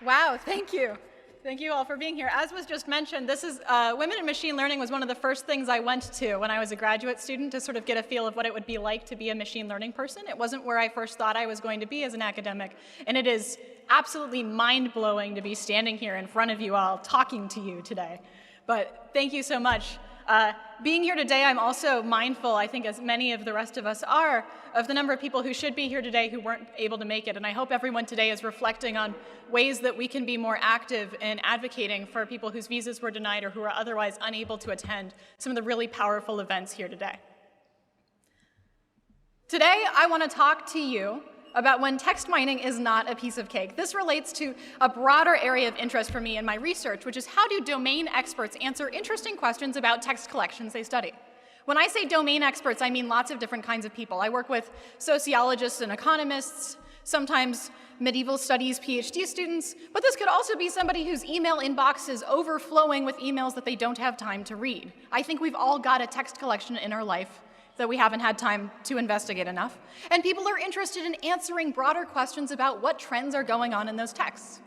Wow, thank you. Thank you all for being here. As was just mentioned, this is Women in Machine Learning was one of the first things I went to when I was a graduate student to sort of get a feel of what it would be like to be a machine learning person. It wasn't where I first thought I was going to be as an academic, and it is absolutely mind-blowing to be standing here in front of you all talking to you today. But thank you so much. Being here today, I'm also mindful, I think as many of the rest of us are, of the number of people who should be here today who weren't able to make it. And I hope everyone today is reflecting on ways that we can be more active in advocating for people whose visas were denied or who are otherwise unable to attend some of the really powerful events here today. Today, I want to talk to you about when text mining is not a piece of cake. This relates to a broader area of interest for me in my research, which is how do domain experts answer interesting questions about text collections they study? When I say domain experts, I mean lots of different kinds of people. I work with sociologists and economists, sometimes medieval studies PhD students, but this could also be somebody whose email inbox is overflowing with emails that they don't have time to read. I think we've all got a text collection in our life that we haven't had time to investigate enough. And people are interested in answering broader questions about what trends are going on in those texts.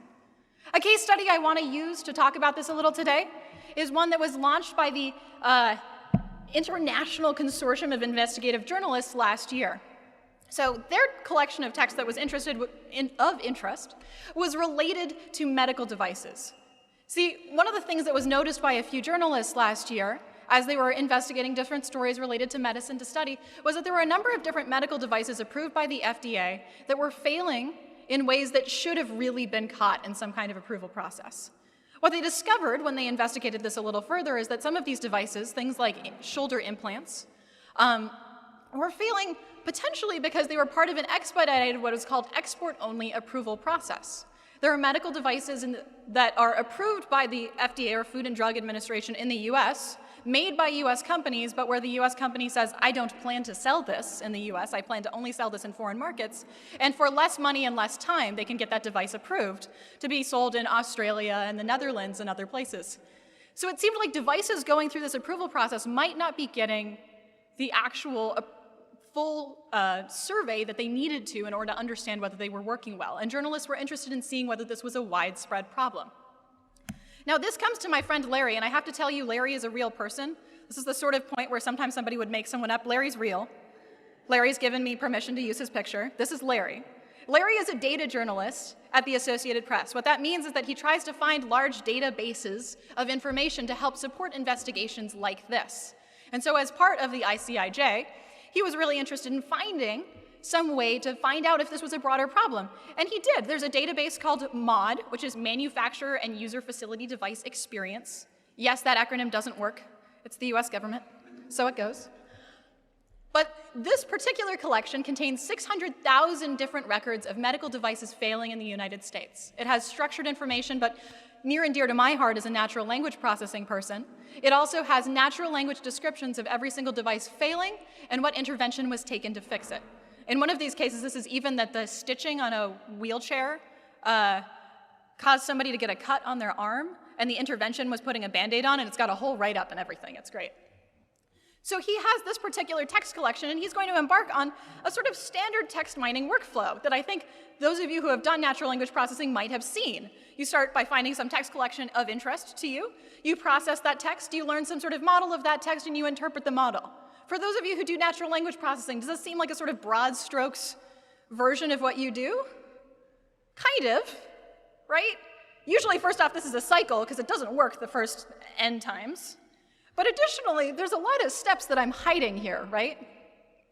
A case study I want to use to talk about this a little today is one that was launched by the International Consortium of Investigative Journalists last year. So their collection of text that was of interest was related to medical devices. See, one of the things that was noticed by a few journalists last year as they were investigating different stories related to medicine to study, was that there were a number of different medical devices approved by the FDA that were failing in ways that should have really been caught in some kind of approval process. What they discovered when they investigated this a little further is that some of these devices, things like shoulder implants, were failing potentially because they were part of an expedited, what is called export-only approval process. There are medical devices that are approved by the FDA or Food and Drug Administration in the US, made by US companies, but where the US company says, I don't plan to sell this in the US, I plan to only sell this in foreign markets, and for less money and less time, they can get that device approved to be sold in Australia and the Netherlands and other places. So it seemed like devices going through this approval process might not be getting the actual full survey that they needed to in order to understand whether they were working well. And journalists were interested in seeing whether this was a widespread problem. Now, this comes to my friend Larry, and I have to tell you, Larry is a real person. This is the sort of point where sometimes somebody would make someone up. Larry's real. Larry's given me permission to use his picture. This is Larry. Larry is a data journalist at the Associated Press. What that means is that he tries to find large databases of information to help support investigations like this. And so as part of the ICIJ, he was really interested in finding some way to find out if this was a broader problem. And he did. There's a database called MAUD, which is Manufacturer and User Facility Device Experience. Yes, that acronym doesn't work. It's the US government, so it goes. But this particular collection contains 600,000 different records of medical devices failing in the United States. It has structured information, but near and dear to my heart as a natural language processing person, it also has natural language descriptions of every single device failing and what intervention was taken to fix it. In one of these cases, this is even that the stitching on a wheelchair caused somebody to get a cut on their arm, and the intervention was putting a Band-Aid on, and it's got a whole write-up and everything. It's great. So he has this particular text collection, and he's going to embark on a sort of standard text mining workflow that I think those of you who have done natural language processing might have seen. You start by finding some text collection of interest to you. You process that text, you learn some sort of model of that text, and you interpret the model. For those of you who do natural language processing, does this seem like a sort of broad strokes version of what you do? Kind of, right? Usually, first off, this is a cycle because it doesn't work the first n times. But additionally, there's a lot of steps that I'm hiding here, right?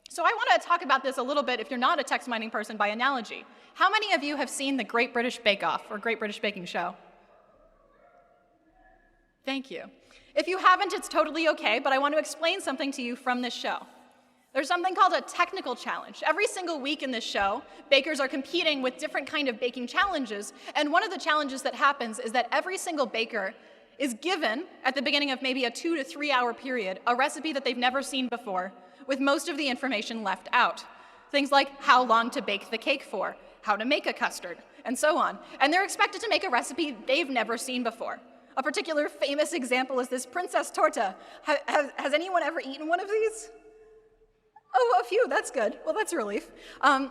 So I want to talk about this a little bit if you're not a text mining person by analogy. How many of you have seen the Great British Bake Off or Great British Baking Show? Thank you. If you haven't, it's totally okay, but I want to explain something to you from this show. There's something called a technical challenge. Every single week in this show, bakers are competing with different kind of baking challenges, and one of the challenges that happens is that every single baker is given, at the beginning of maybe a 2 to 3 hour period, a recipe that they've never seen before, with most of the information left out. Things like how long to bake the cake for, how to make a custard, and so on. And they're expected to make a recipe they've never seen before. A particular famous example is this princess torta. Has anyone ever eaten one of these? Oh, a few, that's good. Well, that's a relief. And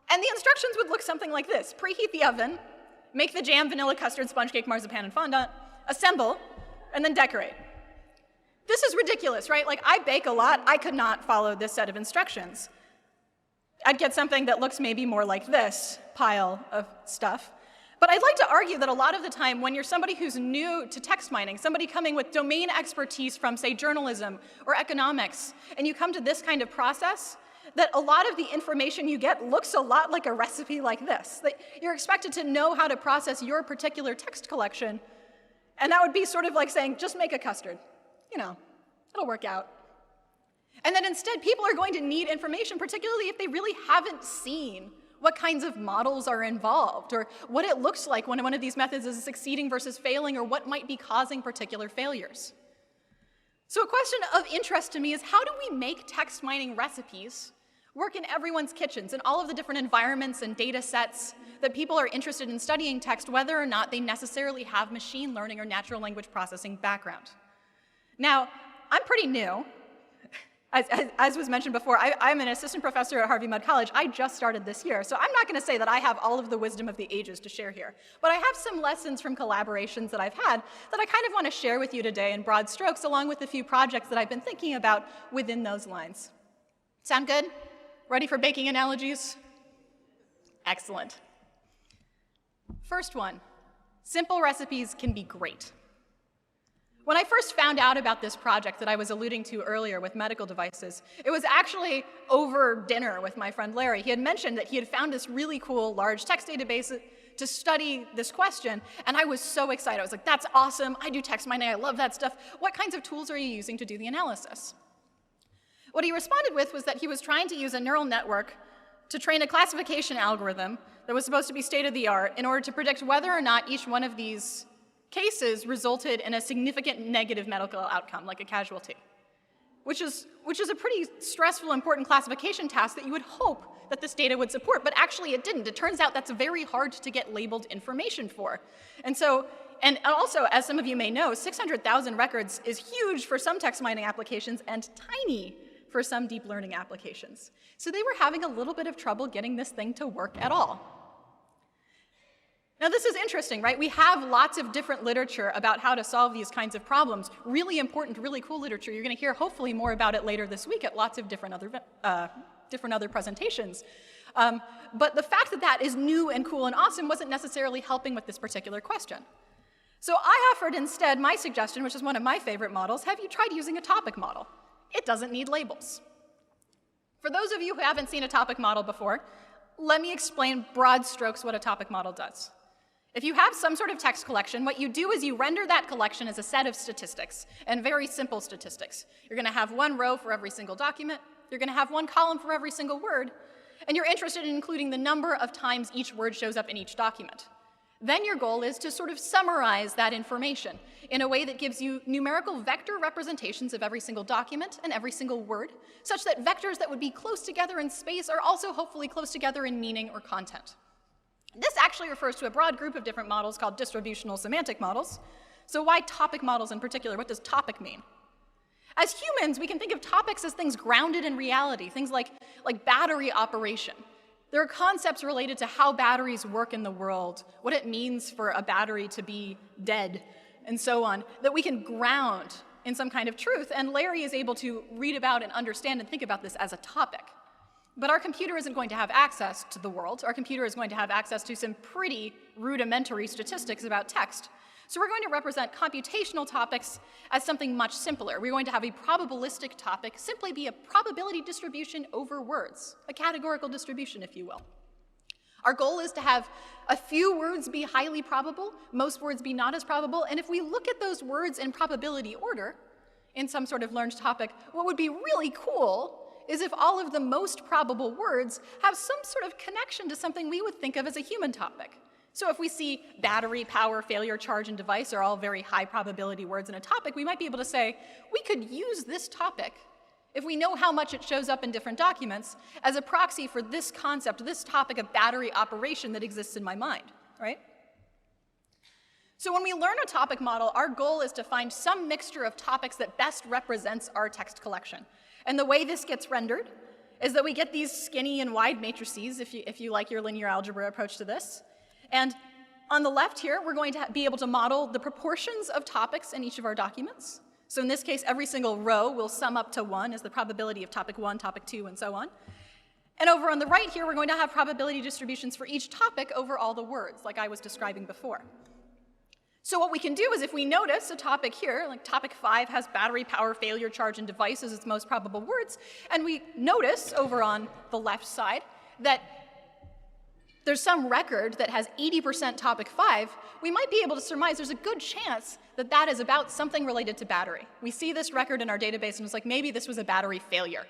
the instructions would look something like this. Preheat the oven, make the jam, vanilla, custard, sponge cake, marzipan, and fondant, assemble, and then decorate. This is ridiculous, right? Like, I bake a lot. I could not follow this set of instructions. I'd get something that looks maybe more like this pile of stuff. But I'd like to argue that a lot of the time, when you're somebody who's new to text mining, somebody coming with domain expertise from, say, journalism or economics, and you come to this kind of process, that a lot of the information you get looks a lot like a recipe like this. That you're expected to know how to process your particular text collection, and that would be sort of like saying, just make a custard. You know, it'll work out. And then instead, people are going to need information, particularly if they really haven't seen what kinds of models are involved, or what it looks like when one of these methods is succeeding versus failing, or what might be causing particular failures. So a question of interest to me is, how do we make text mining recipes work in everyone's kitchens, in all of the different environments and data sets that people are interested in studying text, whether or not they necessarily have machine learning or natural language processing background? Now, I'm pretty new. As was mentioned before, I'm an assistant professor at Harvey Mudd College. I just started this year, so I'm not going to say that I have all of the wisdom of the ages to share here. But I have some lessons from collaborations that I've had that I kind of want to share with you today in broad strokes, along with a few projects that I've been thinking about within those lines. Sound good? Ready for baking analogies? Excellent. First one, simple recipes can be great. When I first found out about this project that I was alluding to earlier with medical devices, it was actually over dinner with my friend Larry. He had mentioned that he had found this really cool large text database to study this question, and I was so excited. I was like, that's awesome. I do text mining. I love that stuff. What kinds of tools are you using to do the analysis? What he responded with was that he was trying to use a neural network to train a classification algorithm that was supposed to be state-of-the-art in order to predict whether or not each one of these cases resulted in a significant negative medical outcome, like a casualty, which is a pretty stressful, important classification task that you would hope that this data would support, but actually it didn't. It turns out that's very hard to get labeled information for. And also, as some of you may know, 600,000 records is huge for some text mining applications and tiny for some deep learning applications. So they were having a little bit of trouble getting this thing to work at all. Now, this is interesting, right? We have lots of different literature about how to solve these kinds of problems. Really important, really cool literature. You're going to hear hopefully more about it later this week at lots of different other presentations. But the fact that that is new and cool and awesome wasn't necessarily helping with this particular question. So I offered instead my suggestion, which is one of my favorite models. Have you tried using a topic model? It doesn't need labels. For those of you who haven't seen a topic model before, let me explain broad strokes what a topic model does. If you have some sort of text collection, what you do is you render that collection as a set of statistics, and very simple statistics. You're going to have one row for every single document, you're going to have one column for every single word, and you're interested in including the number of times each word shows up in each document. Then your goal is to sort of summarize that information in a way that gives you numerical vector representations of every single document and every single word, such that vectors that would be close together in space are also hopefully close together in meaning or content. This actually refers to a broad group of different models called distributional semantic models. So why topic models in particular? What does topic mean? As humans, we can think of topics as things grounded in reality, things like battery operation. There are concepts related to how batteries work in the world, what it means for a battery to be dead, and so on, that we can ground in some kind of truth. And Larry is able to read about and understand and think about this as a topic. But our computer isn't going to have access to the world. Our computer is going to have access to some pretty rudimentary statistics about text. So we're going to represent computational topics as something much simpler. We're going to have a probabilistic topic simply be a probability distribution over words, a categorical distribution, if you will. Our goal is to have a few words be highly probable, most words be not as probable, and if we look at those words in probability order in some sort of learned topic, what would be really cool is if all of the most probable words have some sort of connection to something we would think of as a human topic. So if we see battery, power, failure, charge, and device are all very high probability words in a topic, we might be able to say, we could use this topic, if we know how much it shows up in different documents, as a proxy for this concept, this topic of battery operation that exists in my mind, right? So when we learn a topic model, our goal is to find some mixture of topics that best represents our text collection. And the way this gets rendered is that we get these skinny and wide matrices, if you like your linear algebra approach to this. And on the left here, we're going to be able to model the proportions of topics in each of our documents. So in this case, every single row will sum up to 1 as the probability of topic 1, topic 2, and so on. And over on the right here, we're going to have probability distributions for each topic over all the words, like I was describing before. So what we can do is if we notice a topic here, like topic 5 has battery, power, failure, charge, and device as its most probable words, and we notice over on the left side that there's some record that has 80% topic 5, we might be able to surmise there's a good chance that that is about something related to battery. We see this record in our database and it's like maybe this was a battery failure.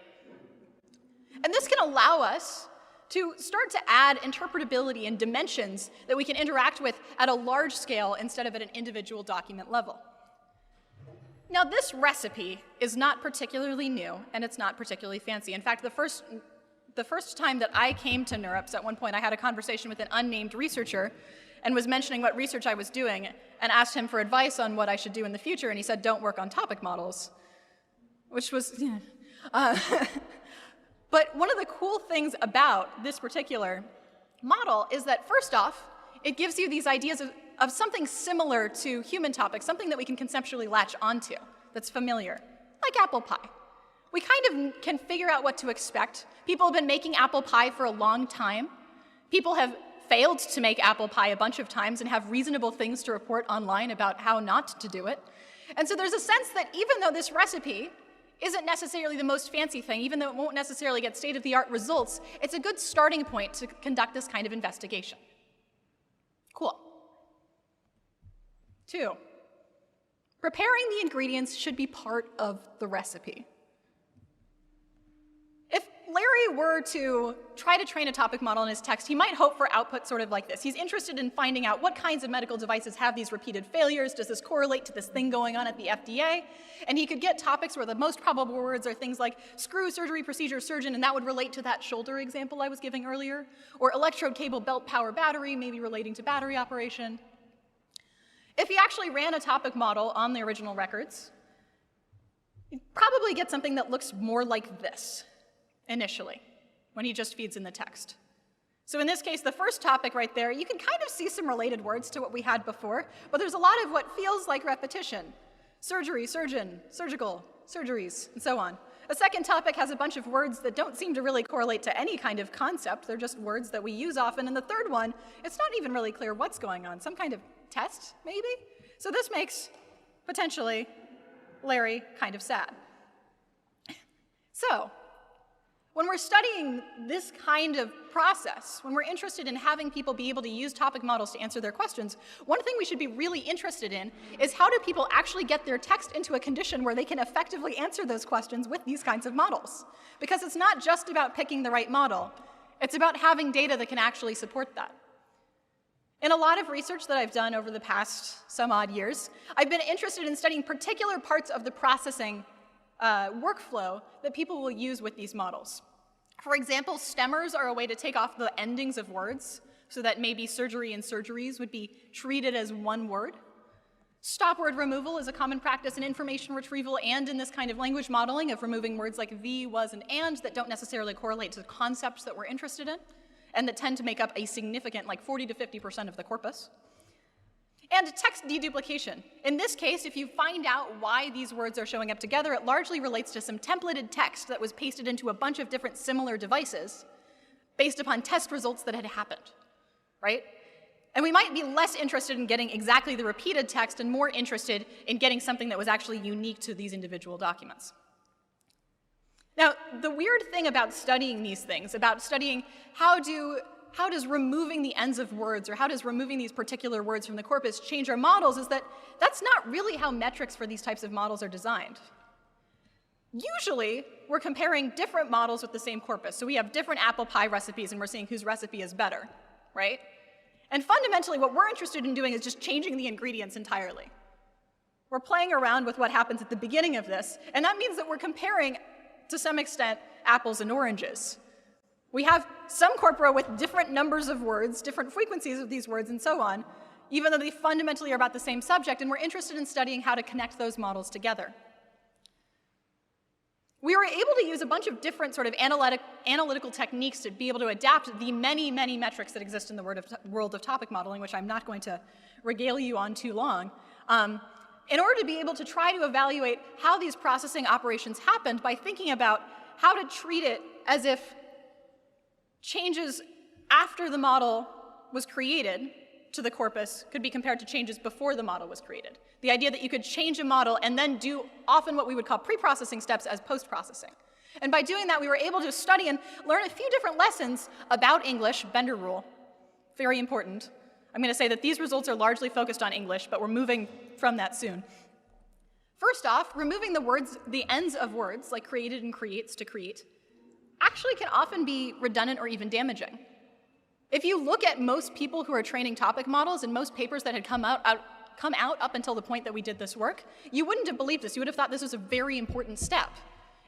And this can allow us to start to add interpretability and dimensions that we can interact with at a large scale instead of at an individual document level. Now this recipe is not particularly new and it's not particularly fancy. In fact, the first time that I came to NeurIPS, at one point I had a conversation with an unnamed researcher and was mentioning what research I was doing and asked him for advice on what I should do in the future, and he said, don't work on topic models, which was, But one of the cool things about this particular model is that, first off, it gives you these ideas of something similar to human topics, something that we can conceptually latch onto that's familiar, like apple pie. We kind of can figure out what to expect. People have been making apple pie for a long time. People have failed to make apple pie a bunch of times and have reasonable things to report online about how not to do it. And so there's a sense that even though this recipe isn't necessarily the most fancy thing, even though it won't necessarily get state-of-the-art results, it's a good starting point to conduct this kind of investigation. Cool. 2, preparing the ingredients should be part of the recipe. If Larry were to try to train a topic model in his text, he might hope for output sort of like this. He's interested in finding out what kinds of medical devices have these repeated failures. Does this correlate to this thing going on at the FDA? And he could get topics where the most probable words are things like screw, surgery, procedure, surgeon, and that would relate to that shoulder example I was giving earlier. Or electrode, cable, belt, power, battery, maybe relating to battery operation. If he actually ran a topic model on the original records, he'd probably get something that looks more like this initially, when he just feeds in the text. So in this case, the first topic right there, you can kind of see some related words to what we had before, but there's a lot of what feels like repetition. Surgery, surgeon, surgical, surgeries, and so on. A second topic has a bunch of words that don't seem to really correlate to any kind of concept. They're just words that we use often. And the third one, it's not even really clear what's going on. Some kind of test, maybe? So this makes, potentially, Larry kind of sad. So, when we're studying this kind of process, when we're interested in having people be able to use topic models to answer their questions, one thing we should be really interested in is how do people actually get their text into a condition where they can effectively answer those questions with these kinds of models? Because it's not just about picking the right model, it's about having data that can actually support that. In a lot of research that I've done over the past some odd years, I've been interested in studying particular parts of the processing workflow that people will use with these models. For example, stemmers are a way to take off the endings of words so that maybe surgery and surgeries would be treated as one word. Stop word removal is a common practice in information retrieval and in this kind of language modeling of removing words like the, was, and that don't necessarily correlate to concepts that we're interested in and that tend to make up a significant, like 40 to 50% of the corpus. And text deduplication. In this case, if you find out why these words are showing up together, it largely relates to some templated text that was pasted into a bunch of different similar devices based upon test results that had happened, right? And we might be less interested in getting exactly the repeated text and more interested in getting something that was actually unique to these individual documents. Now, the weird thing about studying these things, about studying how does removing the ends of words or how does removing these particular words from the corpus change our models is that that's not really how metrics for these types of models are designed. Usually, we're comparing different models with the same corpus. So we have different apple pie recipes and we're seeing whose recipe is better, right? And fundamentally, what we're interested in doing is just changing the ingredients entirely. We're playing around with what happens at the beginning of this, and that means that we're comparing, to some extent, apples and oranges. We have some corpora with different numbers of words, different frequencies of these words, and so on, even though they fundamentally are about the same subject, and we're interested in studying how to connect those models together. We were able to use a bunch of different sort of analytical techniques to be able to adapt the many, many metrics that exist in the world of topic modeling, which I'm not going to regale you on too long, in order to be able to try to evaluate how these processing operations happened by thinking about how to treat it as if changes after the model was created to the corpus could be compared to changes before the model was created. The idea that you could change a model and then do often what we would call pre-processing steps as post-processing. And by doing that, we were able to study and learn a few different lessons about English, Bender rule, very important. I'm going to say that these results are largely focused on English, but we're moving from that soon. First off, removing the ends of words, like created and creates to create, actually can often be redundant or even damaging. If you look at most people who are training topic models and most papers that had come out up until the point that we did this work, you wouldn't have believed this. You would have thought this was a very important step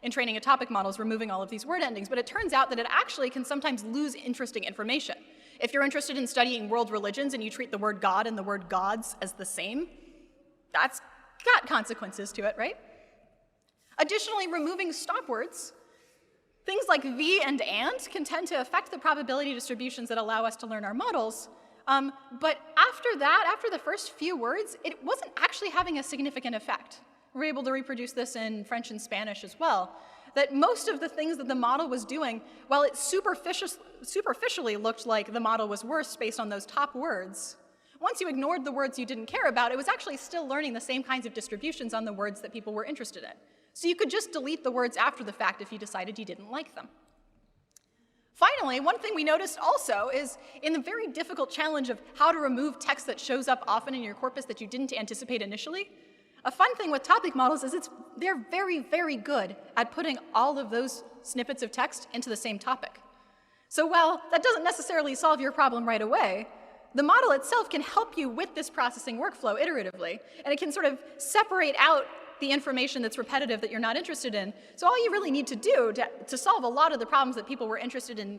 in training a topic model, is removing all of these word endings, but it turns out that it actually can sometimes lose interesting information. If you're interested in studying world religions and you treat the word God and the word gods as the same, that's got consequences to it, right? Additionally, removing stop words, things like the and can tend to affect the probability distributions that allow us to learn our models. But after that, after the first few words, it wasn't actually having a significant effect. We're able to reproduce this in French and Spanish as well, that most of the things that the model was doing, while it superficially looked like the model was worse based on those top words, once you ignored the words you didn't care about, it was actually still learning the same kinds of distributions on the words that people were interested in. So you could just delete the words after the fact if you decided you didn't like them. Finally, one thing we noticed also is in the very difficult challenge of how to remove text that shows up often in your corpus that you didn't anticipate initially, a fun thing with topic models is they're very, very good at putting all of those snippets of text into the same topic. So while that doesn't necessarily solve your problem right away, the model itself can help you with this processing workflow iteratively, and it can sort of separate out the information that's repetitive that you're not interested in. So all you really need to do to solve a lot of the problems that people were interested in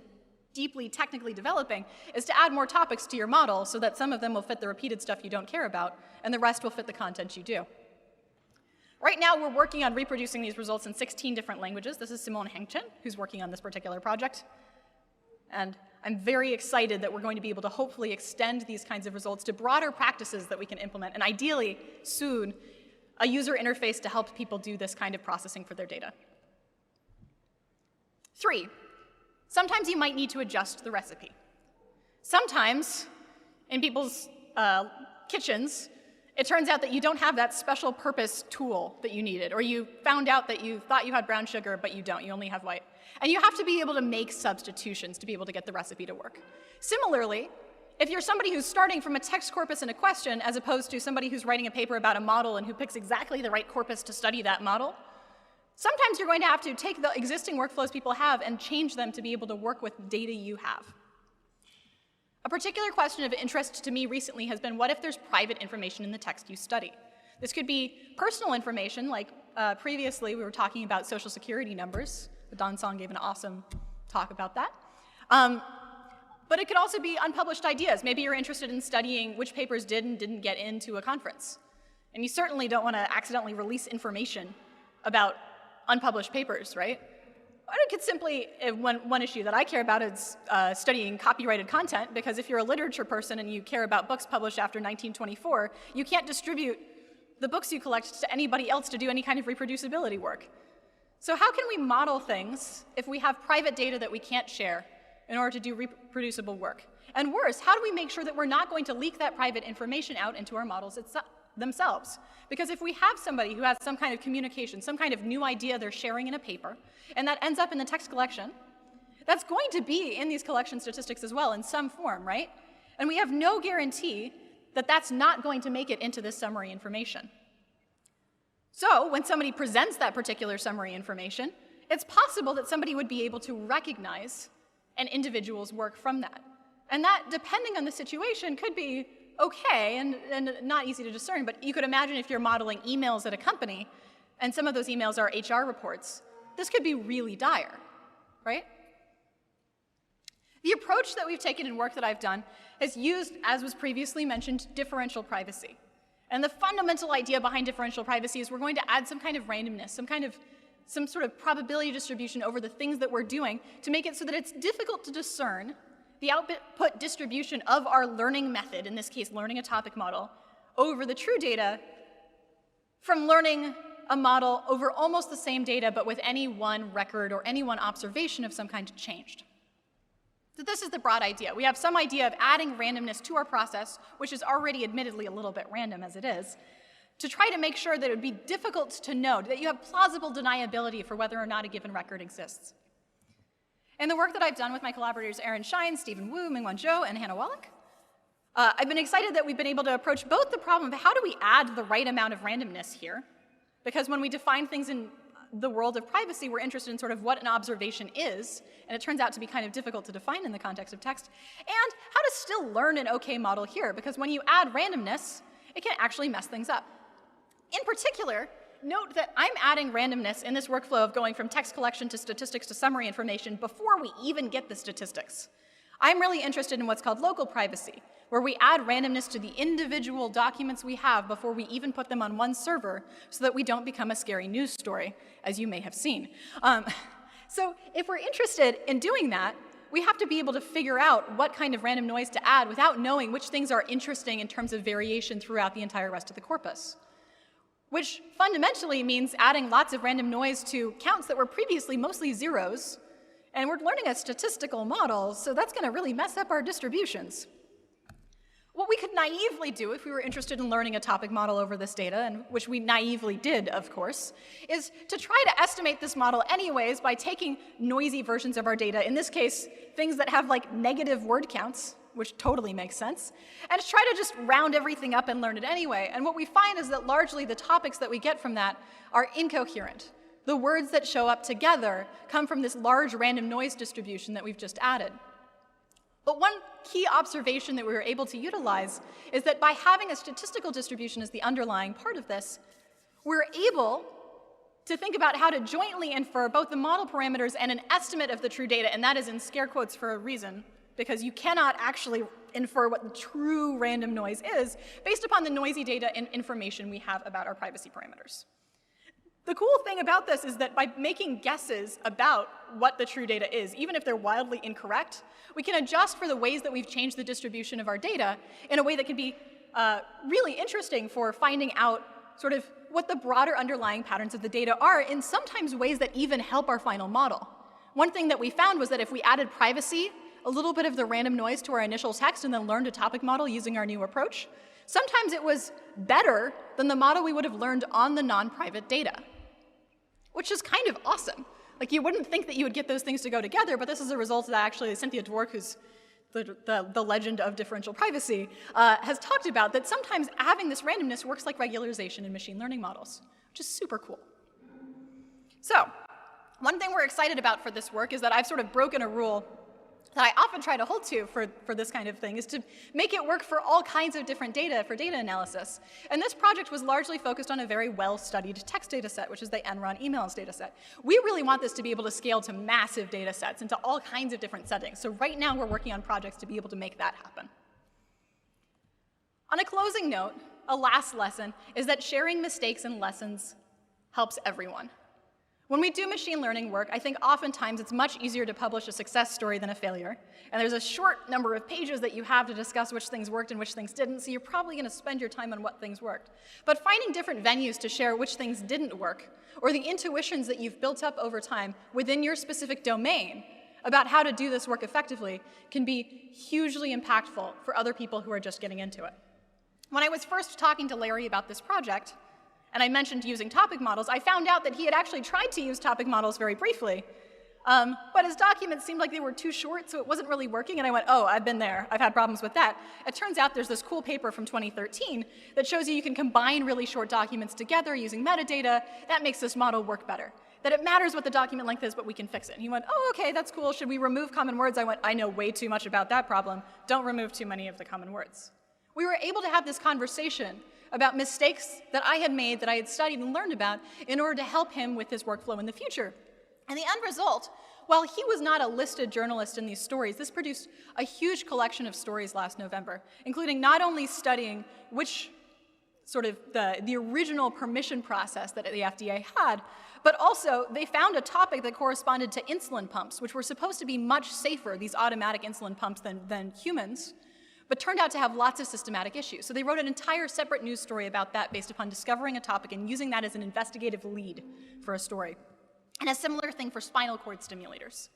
deeply technically developing is to add more topics to your model so that some of them will fit the repeated stuff you don't care about, and the rest will fit the content you do. Right now, we're working on reproducing these results in 16 different languages. This is Simone Hengchen, who's working on this particular project. And I'm very excited that we're going to be able to hopefully extend these kinds of results to broader practices that we can implement, and ideally, soon, a user interface to help people do this kind of processing for their data. 3, sometimes you might need to adjust the recipe. Sometimes, in people's kitchens, it turns out that you don't have that special purpose tool that you needed, or you found out that you thought you had brown sugar, but you don't, you only have white. And you have to be able to make substitutions to be able to get the recipe to work. Similarly, if you're somebody who's starting from a text corpus and a question, as opposed to somebody who's writing a paper about a model and who picks exactly the right corpus to study that model, sometimes you're going to have to take the existing workflows people have and change them to be able to work with data you have. A particular question of interest to me recently has been, what if there's private information in the text you study? This could be personal information, like previously we were talking about social security numbers. Don Song gave an awesome talk about that. But it could also be unpublished ideas. Maybe you're interested in studying which papers did and didn't get into a conference. And you certainly don't want to accidentally release information about unpublished papers, right? Or it could simply, one issue that I care about is studying copyrighted content, because if you're a literature person and you care about books published after 1924, you can't distribute the books you collect to anybody else to do any kind of reproducibility work. So how can we model things if we have private data that we can't share in order to do reproducible work? And worse, how do we make sure that we're not going to leak that private information out into our models themselves? Because if we have somebody who has some kind of communication, some kind of new idea they're sharing in a paper, and that ends up in the text collection, that's going to be in these collection statistics as well in some form, right? And we have no guarantee that that's not going to make it into this summary information. So when somebody presents that particular summary information, it's possible that somebody would be able to recognize an individual's work from that. And that, depending on the situation, could be okay and not easy to discern, but you could imagine if you're modeling emails at a company, and some of those emails are HR reports, this could be really dire, right? The approach that we've taken in work that I've done has used, as was previously mentioned, differential privacy. And the fundamental idea behind differential privacy is we're going to add some kind of randomness, some kind of some sort of probability distribution over the things that we're doing to make it so that it's difficult to discern the output distribution of our learning method, in this case learning a topic model, over the true data from learning a model over almost the same data but with any one record or any one observation of some kind changed. So this is the broad idea. We have some idea of adding randomness to our process, which is already admittedly a little bit random as it is, to try to make sure that it would be difficult to know, that you have plausible deniability for whether or not a given record exists. In the work that I've done with my collaborators Aaron Shine, Stephen Wu, Mingwan Zhou, and Hannah Wallach, I've been excited that we've been able to approach both the problem of how do we add the right amount of randomness here, because when we define things in the world of privacy, we're interested in sort of what an observation is, and it turns out to be kind of difficult to define in the context of text, and how to still learn an okay model here, because when you add randomness, it can actually mess things up. In particular, note that I'm adding randomness in this workflow of going from text collection to statistics to summary information before we even get the statistics. I'm really interested in what's called local privacy, where we add randomness to the individual documents we have before we even put them on one server so that we don't become a scary news story, as you may have seen. So if we're interested in doing that, we have to be able to figure out what kind of random noise to add without knowing which things are interesting in terms of variation throughout the entire rest of the corpus, which fundamentally means adding lots of random noise to counts that were previously mostly zeros, and we're learning a statistical model, so that's going to really mess up our distributions. What we could naively do if we were interested in learning a topic model over this data, and which we naively did, of course, is to try to estimate this model anyways by taking noisy versions of our data, in this case, things that have like negative word counts, which totally makes sense, and to try to just round everything up and learn it anyway. And what we find is that largely the topics that we get from that are incoherent. The words that show up together come from this large random noise distribution that we've just added. But one key observation that we were able to utilize is that by having a statistical distribution as the underlying part of this, we're able to think about how to jointly infer both the model parameters and an estimate of the true data, and that is in scare quotes for a reason, because you cannot actually infer what the true random noise is based upon the noisy data and information we have about our privacy parameters. The cool thing about this is that by making guesses about what the true data is, even if they're wildly incorrect, we can adjust for the ways that we've changed the distribution of our data in a way that can be really interesting for finding out sort of what the broader underlying patterns of the data are in sometimes ways that even help our final model. One thing that we found was that if we added privacy, a little bit of the random noise to our initial text and then learned a topic model using our new approach, sometimes it was better than the model we would have learned on the non-private data, which is kind of awesome. Like, you wouldn't think that you would get those things to go together, but this is a result that actually Cynthia Dwork, who's the legend of differential privacy, has talked about, that sometimes having this randomness works like regularization in machine learning models, which is super cool. So, one thing we're excited about for this work is that I've sort of broken a rule that I often try to hold to for this kind of thing, is to make it work for all kinds of different data for data analysis. And this project was largely focused on a very well-studied text data set, which is the Enron emails data set. We really want this to be able to scale to massive data sets into all kinds of different settings. So right now we're working on projects to be able to make that happen. On a closing note, a last lesson is that sharing mistakes and lessons helps everyone. When we do machine learning work, I think oftentimes it's much easier to publish a success story than a failure. And there's a short number of pages that you have to discuss which things worked and which things didn't, so you're probably going to spend your time on what things worked. But finding different venues to share which things didn't work, or the intuitions that you've built up over time within your specific domain about how to do this work effectively, can be hugely impactful for other people who are just getting into it. When I was first talking to Larry about this project, and I mentioned using topic models, I found out that he had actually tried to use topic models very briefly, but his documents seemed like they were too short, so it wasn't really working, and I went, oh, I've been there. I've had problems with that. It turns out there's this cool paper from 2013 that shows you can combine really short documents together using metadata. That makes this model work better. That it matters what the document length is, but we can fix it. And he went, oh, okay, that's cool. Should we remove common words? I went, I know way too much about that problem. Don't remove too many of the common words. We were able to have this conversation about mistakes that I had made, that I had studied and learned about, in order to help him with his workflow in the future. And the end result, while he was not a listed journalist in these stories, this produced a huge collection of stories last November, including not only studying which sort of the original permission process that the FDA had, but also they found a topic that corresponded to insulin pumps, which were supposed to be much safer, these automatic insulin pumps, than humans, but turned out to have lots of systematic issues. So they wrote an entire separate news story about that based upon discovering a topic and using that as an investigative lead for a story. And a similar thing for spinal cord stimulators.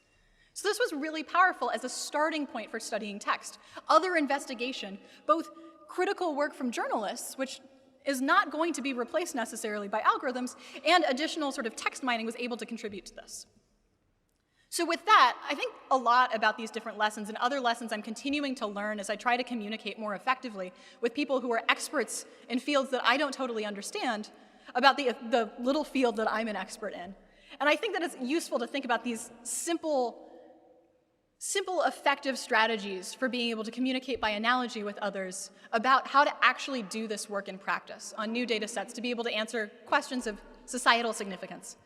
So this was really powerful as a starting point for studying text. Other investigation, both critical work from journalists, which is not going to be replaced necessarily by algorithms, and additional sort of text mining was able to contribute to this. So with that, I think a lot about these different lessons and other lessons I'm continuing to learn as I try to communicate more effectively with people who are experts in fields that I don't totally understand about the little field that I'm an expert in. And I think that it's useful to think about these simple, effective strategies for being able to communicate by analogy with others about how to actually do this work in practice on new data sets to be able to answer questions of societal significance.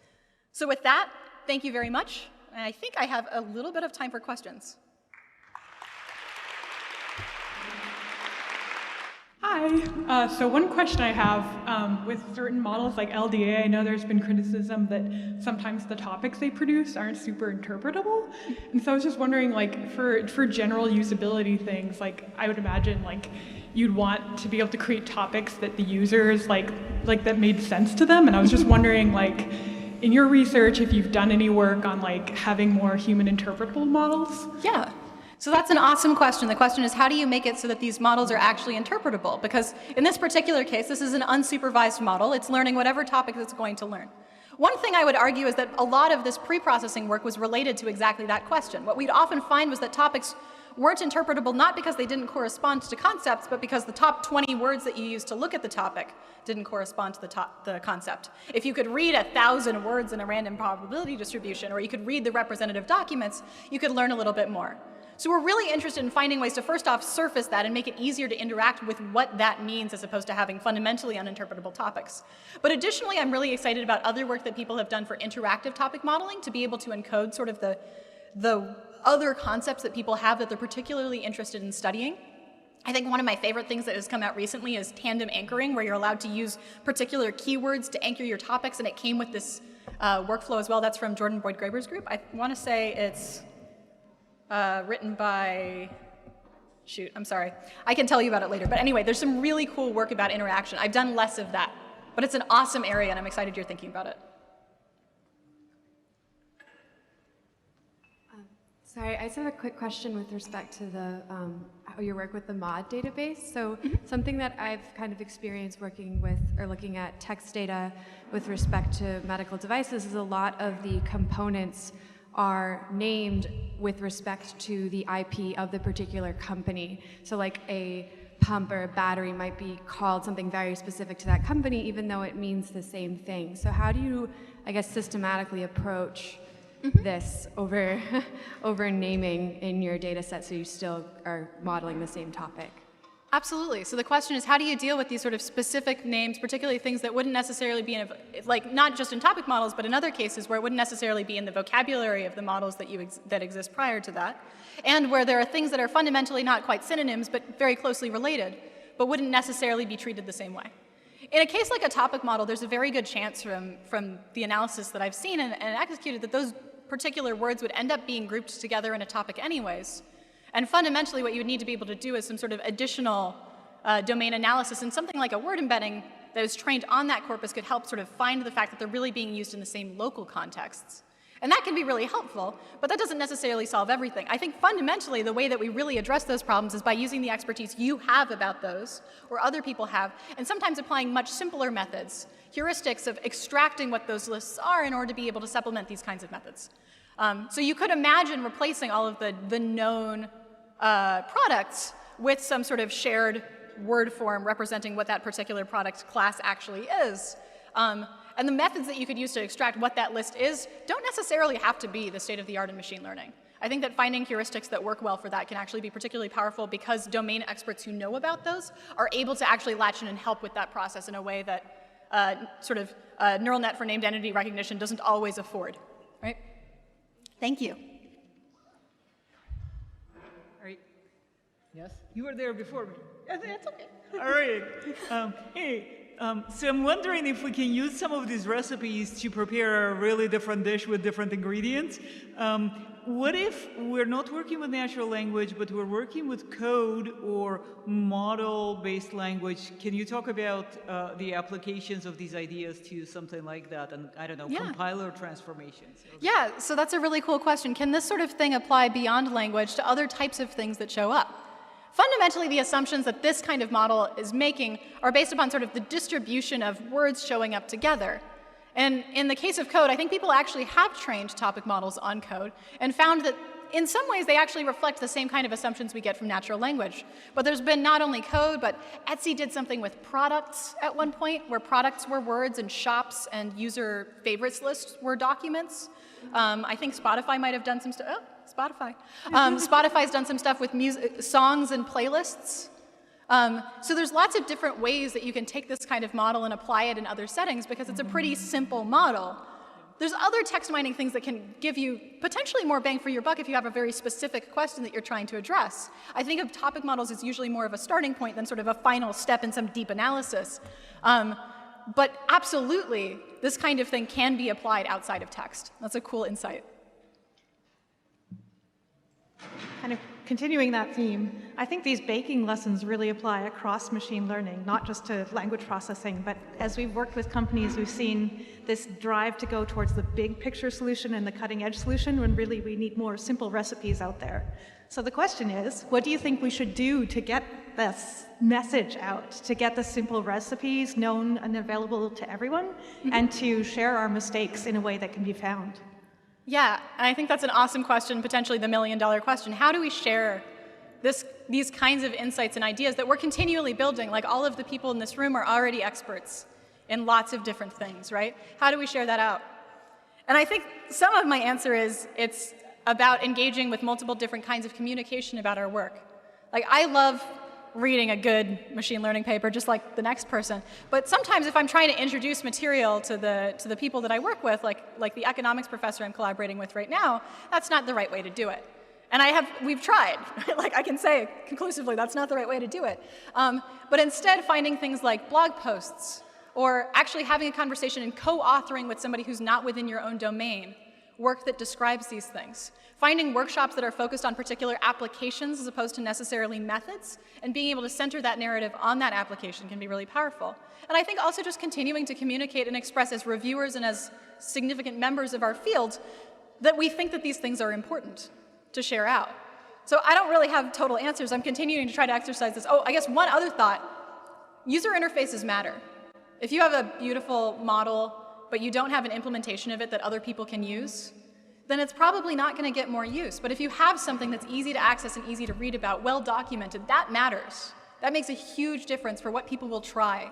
So with that, thank you very much. And I think I have a little bit of time for questions. Hi. So one question I have, with certain models like LDA, I know there's been criticism that sometimes the topics they produce aren't super interpretable. And so I was just wondering, like, for general usability things, like, I would imagine, like, you'd want to be able to create topics that the users, like that made sense to them. And I was just wondering, like, in your research, if you've done any work on, like, having more human interpretable models? Yeah. So that's an awesome question. The question is, how do you make it so that these models are actually interpretable? Because in this particular case, this is an unsupervised model. It's learning whatever topic it's going to learn. One thing I would argue is that a lot of this pre-processing work was related to exactly that question. What we'd often find was that topics weren't interpretable not because they didn't correspond to concepts, but because the top 20 words that you used to look at the topic didn't correspond to the concept. If you could read 1,000 words in a random probability distribution, or you could read the representative documents, you could learn a little bit more. So we're really interested in finding ways to first off surface that and make it easier to interact with what that means as opposed to having fundamentally uninterpretable topics. But additionally, I'm really excited about other work that people have done for interactive topic modeling to be able to encode sort of the other concepts that people have that they're particularly interested in studying. I think one of my favorite things that has come out recently is tandem anchoring, where you're allowed to use particular keywords to anchor your topics, and it came with this workflow as well. That's from Jordan Boyd-Graeber's group. I want to say it's written by, shoot, I'm sorry. I can tell you about it later. But anyway, there's some really cool work about interaction. I've done less of that, but it's an awesome area, and I'm excited you're thinking about it. Sorry, I just have a quick question with respect to the how your work with the MOD database. So something that I've kind of experienced working with or looking at text data with respect to medical devices is a lot of the components are named with respect to the IP of the particular company. So like a pump or a battery might be called something very specific to that company, even though it means the same thing. So how do you, I guess, systematically approach this over naming in your data set so you still are modeling the same topic? Absolutely. So the question is, how do you deal with these sort of specific names, particularly things that wouldn't necessarily be in, like not just in topic models, but in other cases where it wouldn't necessarily be in the vocabulary of the models that exist prior to that, and where there are things that are fundamentally not quite synonyms, but very closely related, but wouldn't necessarily be treated the same way. In a case like a topic model, there's a very good chance from the analysis that I've seen and executed that those particular words would end up being grouped together in a topic anyways. And fundamentally, what you would need to be able to do is some sort of additional domain analysis, and something like a word embedding that is trained on that corpus could help sort of find the fact that they're really being used in the same local contexts. And that can be really helpful, but that doesn't necessarily solve everything. I think fundamentally, the way that we really address those problems is by using the expertise you have about those, or other people have, and sometimes applying much simpler methods, heuristics of extracting what those lists are in order to be able to supplement these kinds of methods. So you could imagine replacing all of the known products with some sort of shared word form representing what that particular product class actually is. And the methods that you could use to extract what that list is don't necessarily have to be the state of the art in machine learning. I think that finding heuristics that work well for that can actually be particularly powerful because domain experts who know about those are able to actually latch in and help with that process in a way that sort of neural net for named entity recognition doesn't always afford, right? Thank you. All right. Yes, you were there before me. That's okay. All right. So I'm wondering if we can use some of these recipes to prepare a really different dish with different ingredients. What if we're not working with natural language, but we're working with code or model-based language? Can you talk about the applications of these ideas to something like that? And I don't know, compiler transformations. Yeah, so that's a really cool question. Can this sort of thing apply beyond language to other types of things that show up? Fundamentally, the assumptions that this kind of model is making are based upon sort of the distribution of words showing up together. And in the case of code, I think people actually have trained topic models on code and found that in some ways they actually reflect the same kind of assumptions we get from natural language. But there's been not only code, but Etsy did something with products at one point, where products were words and shops and user favorites lists were documents. I think Spotify might have done some stuff. Spotify. Spotify's done some stuff with music, songs and playlists. So there's lots of different ways that you can take this kind of model and apply it in other settings because it's a pretty simple model. There's other text mining things that can give you potentially more bang for your buck if you have a very specific question that you're trying to address. I think of topic models as usually more of a starting point than sort of a final step in some deep analysis. But absolutely, this kind of thing can be applied outside of text. That's a cool insight. Kind of continuing that theme, I think these baking lessons really apply across machine learning, not just to language processing, but as we've worked with companies, we've seen this drive to go towards the big picture solution and the cutting edge solution when really we need more simple recipes out there. So the question is, what do you think we should do to get this message out, to get the simple recipes known and available to everyone, and to share our mistakes in a way that can be found? Yeah, and I think that's an awesome question, potentially the million-dollar question. How do we share these kinds of insights and ideas that we're continually building? Like all of the people in this room are already experts in lots of different things, right? How do we share that out? And I think some of my answer is it's about engaging with multiple different kinds of communication about our work. Like I love reading a good machine learning paper just like the next person. But sometimes if I'm trying to introduce material to the people that I work with, like the economics professor I'm collaborating with right now, that's not the right way to do it. And we've tried. Like I can say conclusively that's not the right way to do it. But instead finding things like blog posts or actually having a conversation and co-authoring with somebody who's not within your own domain, work that describes these things. Finding workshops that are focused on particular applications as opposed to necessarily methods, and being able to center that narrative on that application can be really powerful. And I think also just continuing to communicate and express as reviewers and as significant members of our field that we think that these things are important to share out. So I don't really have total answers. I'm continuing to try to exercise this. Oh, I guess one other thought. User interfaces matter. If you have a beautiful model, but you don't have an implementation of it that other people can use, then it's probably not going to get more use. But if you have something that's easy to access and easy to read about, well documented, that matters. That makes a huge difference for what people will try.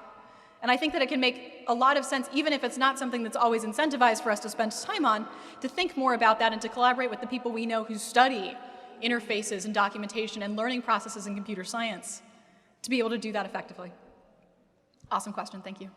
And I think that it can make a lot of sense, even if it's not something that's always incentivized for us to spend time on, to think more about that and to collaborate with the people we know who study interfaces and documentation and learning processes in computer science to be able to do that effectively. Awesome question, thank you.